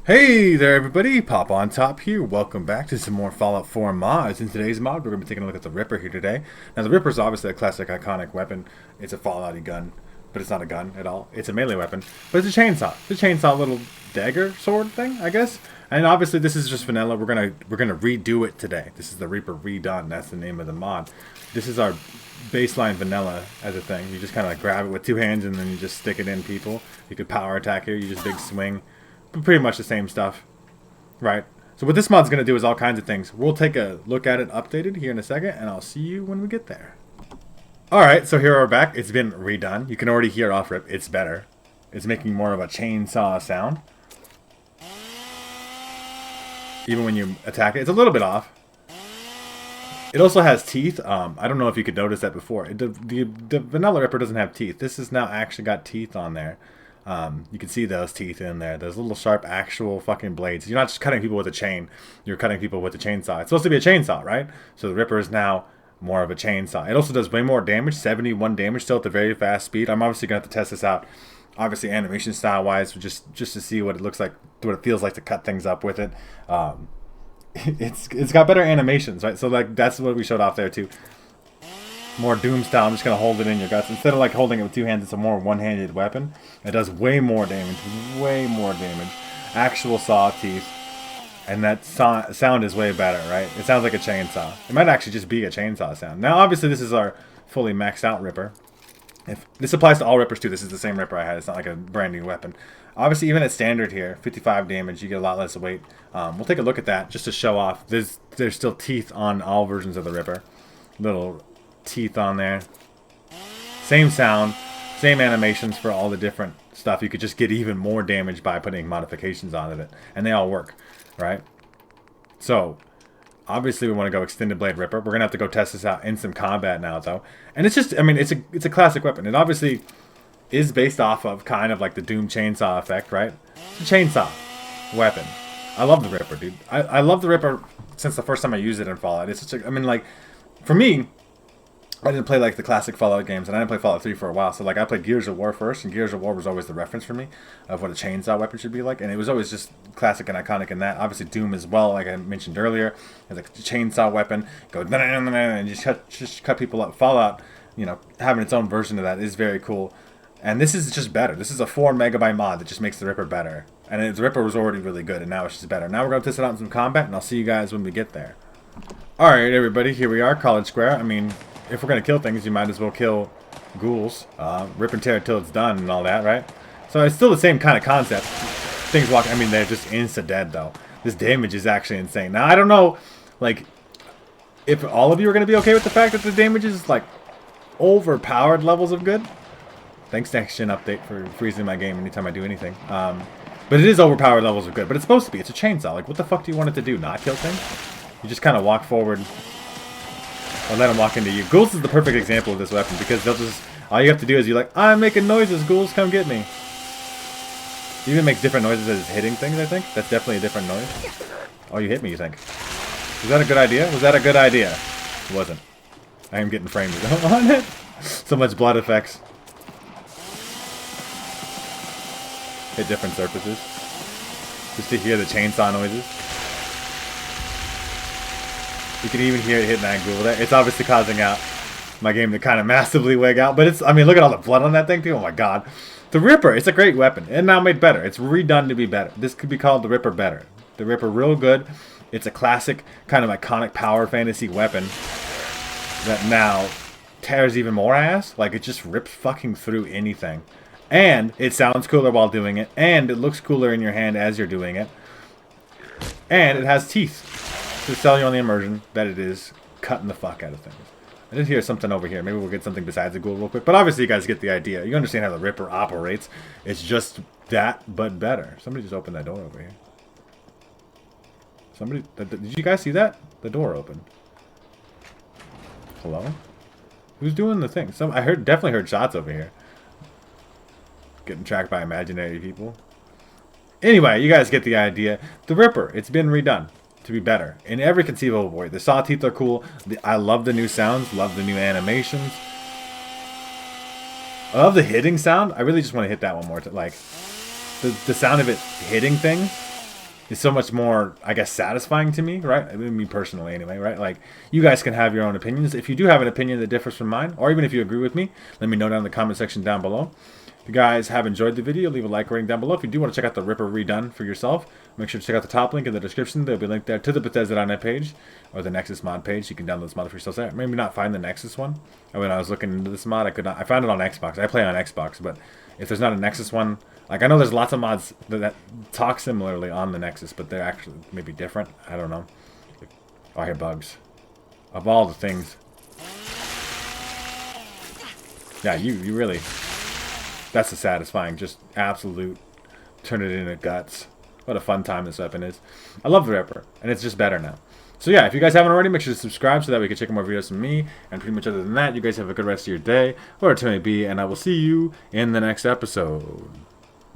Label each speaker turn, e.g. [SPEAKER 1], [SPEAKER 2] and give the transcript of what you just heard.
[SPEAKER 1] Hey there everybody, Pop on Top here. Welcome back to some more Fallout 4 mods. In today's mod, we're going to be taking a look at the Ripper here today. Now the Ripper is obviously a classic iconic weapon. It's a Fallout-y gun, but it's not a gun at all. It's a melee weapon, but it's a chainsaw. It's a chainsaw little dagger sword thing, I guess. And obviously this is just vanilla. We're gonna redo it today. This is the Reaper Redone. That's the name of the mod. This is our baseline vanilla as a thing. You just kind of like grab it with two hands and then you just stick it in people. You could power attack here. You just big swing. Pretty much the same stuff, right? So what this mod's going to do is all kinds of things. We'll take a look at it updated here in a second, and I'll see you when we get there. Alright, so here we're back. It's been redone. You can already hear off rip. It's better. It's making more of a chainsaw sound. Even when you attack it, it's a little bit off. It also has teeth. I don't know if you could notice that before. The vanilla Ripper doesn't have teeth. This has now actually got teeth on there. You can see those teeth in there. Those little sharp actual fucking blades. You're not just cutting people with a chain. You're cutting people with a chainsaw. It's supposed to be a chainsaw, right? So the Ripper is now more of a chainsaw. It also does way more damage. 71 damage still at the very fast speed. I'm obviously going to have to test this out. Obviously animation style wise. Just to see what it looks like. What it feels like to cut things up with it. It's got better animations, right? So like that's what we showed off there too. More Doom style. I'm just going to hold it in your guts. Instead of like holding it with two hands, it's a more one-handed weapon. It does way more damage. Way more damage. Actual saw teeth. And that sound is way better, right? It sounds like a chainsaw. It might actually just be a chainsaw sound. Now, obviously, this is our fully maxed out Ripper. If this applies to all Rippers too. This is the same Ripper I had. It's not like a brand new weapon. Obviously, even at standard here, 55 damage, you get a lot less weight. We'll take a look at that just to show off. There's still teeth on all versions of the Ripper. Little teeth on there. Same sound, same animations for all the different stuff. You could just get even more damage by putting modifications on it, and they all work, right? So, obviously we want to go extended blade Ripper. We're gonna have to go test this out in some combat now, though. And it's just, I mean, it's a classic weapon. It obviously is based off of kind of like the Doom chainsaw effect, right? It's a chainsaw weapon. I love the Ripper, dude. I love the Ripper since the first time I used it in Fallout. It's such a, I mean, like, for me, I didn't play like the classic Fallout games, and I didn't play Fallout 3 for a while. So like I played Gears of War first, and Gears of War was always the reference for me of what a chainsaw weapon should be like, and it was always just classic and iconic in that. Obviously Doom as well, like I mentioned earlier, it's like a chainsaw weapon, go and just cut people up. Fallout, you know, having its own version of that is very cool, and this is just better. This is a 4 megabyte mod that just makes the Ripper better, and the Ripper was already really good, and now it's just better. Now we're gonna test it out in some combat, and I'll see you guys when we get there. All right, everybody, here we are, College Square. I mean, if we're going to kill things, you might as well kill ghouls. Rip and tear until it's done and all that, right? So it's still the same kind of concept. Things walk, I mean, they're just insta-dead, though. This damage is actually insane. Now, I don't know, like, if all of you are going to be okay with the fact that the damage is, like, overpowered levels of good. Thanks, Next Gen Update, for freezing my game anytime I do anything. But it is overpowered levels of good. But it's supposed to be. It's a chainsaw. Like, what the fuck do you want it to do? Not kill things? You just kind of walk forward or let them walk into you. Ghouls is the perfect example of this weapon because they'll just, all you have to do is you're like, I'm making noises, ghouls, come get me. It even makes different noises as it's hitting things, I think. That's definitely a different noise. Oh, you hit me, you think. Was that a good idea? Was that a good idea? It wasn't. I am getting framed on it. So much blood effects. Hit different surfaces. Just to hear the chainsaw noises. You can even hear it hitting that ghoul there. It's obviously causing out my game to kind of massively wig out. But it's, I mean, look at all the blood on that thing too. Oh my god. The Ripper, it's a great weapon. And now made better. It's redone to be better. This could be called the Ripper better. The Ripper real good. It's a classic kind of iconic power fantasy weapon that now tears even more ass. Like it just rips fucking through anything. And it sounds cooler while doing it. And it looks cooler in your hand as you're doing it. And it has teeth to sell you on the immersion that it is cutting the fuck out of things. I did hear something over here. Maybe we'll get something besides the ghoul real quick. But obviously you guys get the idea. You understand how the Ripper operates. It's just that, but better. Somebody just opened that door over here. Somebody, did you guys see that? The door opened. Hello? Who's doing the thing? I definitely heard shots over here. Getting tracked by imaginary people. Anyway, you guys get the idea. The Ripper, it's been redone to be better in every conceivable way. The saw teeth are cool. I love the new sounds, love the new animations. I love the hitting sound. I really just want to hit that one more. Like the sound of it hitting things is so much more, I guess, satisfying to me, right? I mean, me personally, anyway, right? Like, you guys can have your own opinions. If you do have an opinion that differs from mine, or even if you agree with me, let me know down in the comment section down below. If you guys have enjoyed the video, leave a like rating down below. If you do want to check out the Ripper Redone for yourself, make sure to check out the top link in the description. There'll be a link there to the Bethesda.net page, or the Nexus mod page. You can download this mod for yourself there. Maybe not find the Nexus one. When I was looking into this mod, I could not. I found it on Xbox. I play on Xbox, but if there's not a Nexus one, like, I know there's lots of mods that talk similarly on the Nexus, but they're actually maybe different. I don't know. Oh, I hear bugs. Of all the things. Yeah, you really... That's the satisfying, just absolute turn it into guts. What a fun time this weapon is. I love the Ripper, and it's just better now. So yeah, if you guys haven't already, make sure to subscribe so that we can check out more videos from me. And pretty much other than that, you guys have a good rest of your day, whatever it may be, and I will see you in the next episode.